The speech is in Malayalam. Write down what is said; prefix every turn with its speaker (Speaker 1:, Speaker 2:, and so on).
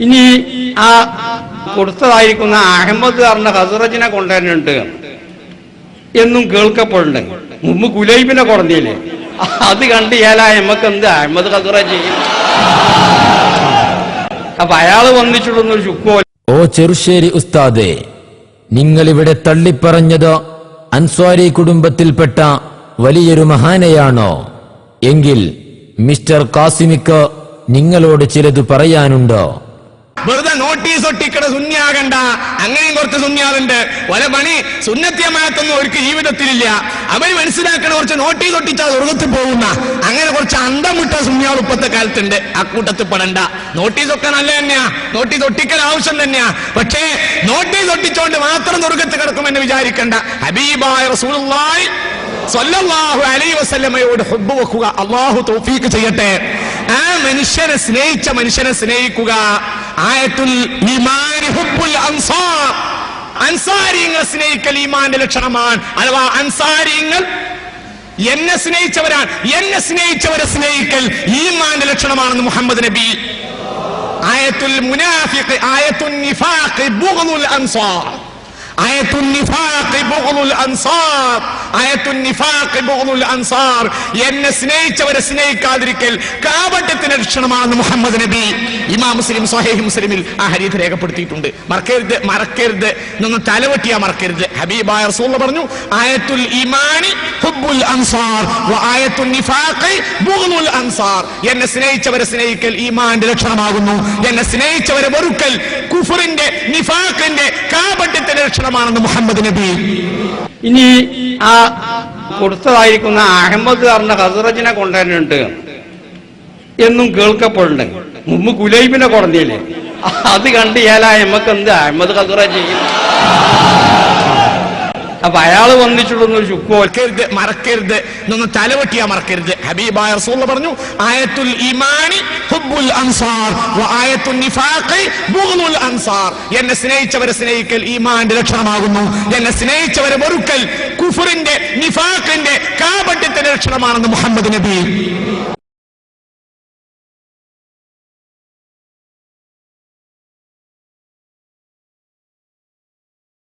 Speaker 1: ഇനി ആ കൊടുത്തതായിരിക്കുന്ന അഹമ്മദ് പറഞ്ഞ ഹസ്റജിനെ കൊണ്ടുവരുന്നുണ്ട് എന്നും കേൾക്കപ്പെടുന്നുണ്ട്. മുമ്പ് കുലൈബിനെ കൊടന്നില്ലേ, അത് കണ്ട് ഏലായ എമ്മക്ക് എന്ത് അഹമ്മദ് ഹസ്റജ്. അപ്പൊ അയാള് വന്നിട്ടുള്ളൊരു ചുക്കോ.
Speaker 2: ഓ ചെറുശ്ശേരി ഉസ്താദേ, നിങ്ങളിവിടെ തള്ളിപ്പറഞ്ഞത് അൻസ്വാരി കുടുംബത്തിൽപ്പെട്ട വലിയൊരു മഹാനെയാണോ? എങ്കിൽ മിസ്റ്റർ കാസിമിക്ക് നിങ്ങളോട് ചിലത് പറയാനുണ്ടോ?
Speaker 3: വെറുതെ നോട്ടീസ് ഒട്ടിക്കട ശൂന്യാകണ്ട. അങ്ങനെയും കുറച്ച് ശൂന്യാതുണ്ട്. വല പണി സുന്നത്യമായത്തൊന്നും അവർക്ക് ജീവിതത്തിലില്ല. അവർ മനസ്സിലാക്കണ കുറച്ച് നോട്ടീസ് ഒട്ടിച്ചാൽ സ്വർഗത്തിൽ പോകുന്ന അങ്ങനെ കുറച്ച് അന്തം വിട്ട ശൂന്യാൾ ഇപ്പത്തെ കാലത്തുണ്ട്. അക്കൂട്ടത്തിൽ പെടണ്ട. നോട്ടീസ് ഒക്കെ നല്ല തന്നെയാ, നോട്ടീസ് ഒട്ടിക്കൽ ആവശ്യം തന്നെയാ. പക്ഷേ നോട്ടീസ് ഒട്ടിച്ചോണ്ട് മാത്രം സ്വർഗത്ത് കിടക്കുമെന്ന് വിചാരിക്കണ്ട. ഹബീബായ റസൂലുള്ളാഹി സ്വല്ലല്ലാഹു അലൈഹി വസല്ലമയോട് ഹുബ്ബ് വെക്കുക. അല്ലാഹു തൗഫീഖ് ചെയ്യട്ടെ. ആ മനുഷ്യനെ സ്നേഹിച്ച മനുഷ്യനെ സ്നേഹിക്കുക. ആയത്തുൽ ഈമാൻ ഹുബ്ബുൽ അൻസാർ. അൻസാരിങ്ങൾ സ്നേഹിക്കൽ ഈമാന്റെ ലക്ഷണമാണ്. അഥവാ അൻസാരിങ്ങൾ എന്നെ സ്നേഹിച്ചവരാണ്, എന്നെ സ്നേഹിച്ചവരെ സ്നേഹിക്കൽ ഈമാന്റെ ലക്ഷണമാണെന്ന് മുഹമ്മദ് നബി. ആയത്തുൽ മുനാഫിഖ് ആയത്തുൻ നിഫാഖ് ബുഗ്ദുൽ അൻസാർ. ആയത്തുൻ നിഫാഖ് ബുഗ്ദുൽ അൻസാർ. ആയത്തുൻ നിഫാഖ് ബുഗ്ദുൽ അൻസാർ. എന്നെ സ്നേഹിച്ചവരെ സ്നേഹിക്കാതിരിക്കൽ കാപട്യത്തിന്റെ ലക്ഷണമാണെന്ന് മുഹമ്മദ് നബി. ഇമാം മുസ്ലിം സ്വഹീഹ് മുസ്ലിമിൽ ആ ഹദീസ് രേഖപ്പെടുത്തിയിട്ടുണ്ട്. മറക്കരുത്, മറക്കരുത്, നിന്ന് തലവെട്ടിയാ മറക്കരുത്. ഹബീബായ റസൂലുള്ളാഹി പറഞ്ഞു, ആയത്തുൽ ഈമാനി ഹുബ്ബുൽ അൻസാർ വ ആയത്തുൻ നിഫാഖ് ബുഗ്ദുൽ അൻസാർ. എന്നെ സ്നേഹിച്ചവരെ സ്നേഹിക്കൽ ഈമാന്റെ ലക്ഷണമാകുന്നു. എന്നെ സ്നേഹിച്ചവരെ വെറുക്കൽ കുഫറിന്റെ നിഫാഖിന്റെ കാപട്യത്തിന്റെ ലക്ഷണമാണെന്ന് മുഹമ്മദ് നബി.
Speaker 1: ഇനി ആ കൊടുത്തതായിരിക്കുന്ന അഹമ്മദ് പറഞ്ഞ ഹസ്റജിനെ കൊണ്ടുവരുന്നുണ്ട് എന്നും കേൾക്കപ്പെടുന്നുണ്ട്. മുമ്പ് കുലൈബിനെ കൊടന്നില്ലേ, അത് കണ്ട് ഏലായ എമ്മക്ക് എന്ത് അഹമ്മദ് ഹസ്റജ്. അപ്പൊ അയാള് വന്നിട്ടുള്ളൊരു ചുക്കോ.
Speaker 3: മറക്കരുത്, നിന്ന് തലവെട്ടിയാ മറക്കരുത്. ഹബീബായ റസൂലുള്ളാഹി പറഞ്ഞു, ആയത്തുൽ ഈമാനി ഹുബ്ബുൽ അൻസാർ വ ആയത്തുൻ നിഫാഖ് ബുഗ്ദുൽ അൻസാർ. എന്നെ സ്നേഹിച്ചവരെ സ്നേഹിക്കൽ ഈമാന്റെ ലക്ഷണമാകുന്നു. എന്നെ സ്നേഹിച്ചവരെ വെറുക്കൽ കുഫറിന്റെ നിഫാഖിന്റെ കാപട്യത്തിന്റെ ലക്ഷണമാണെന്ന് മുഹമ്മദ് നബി.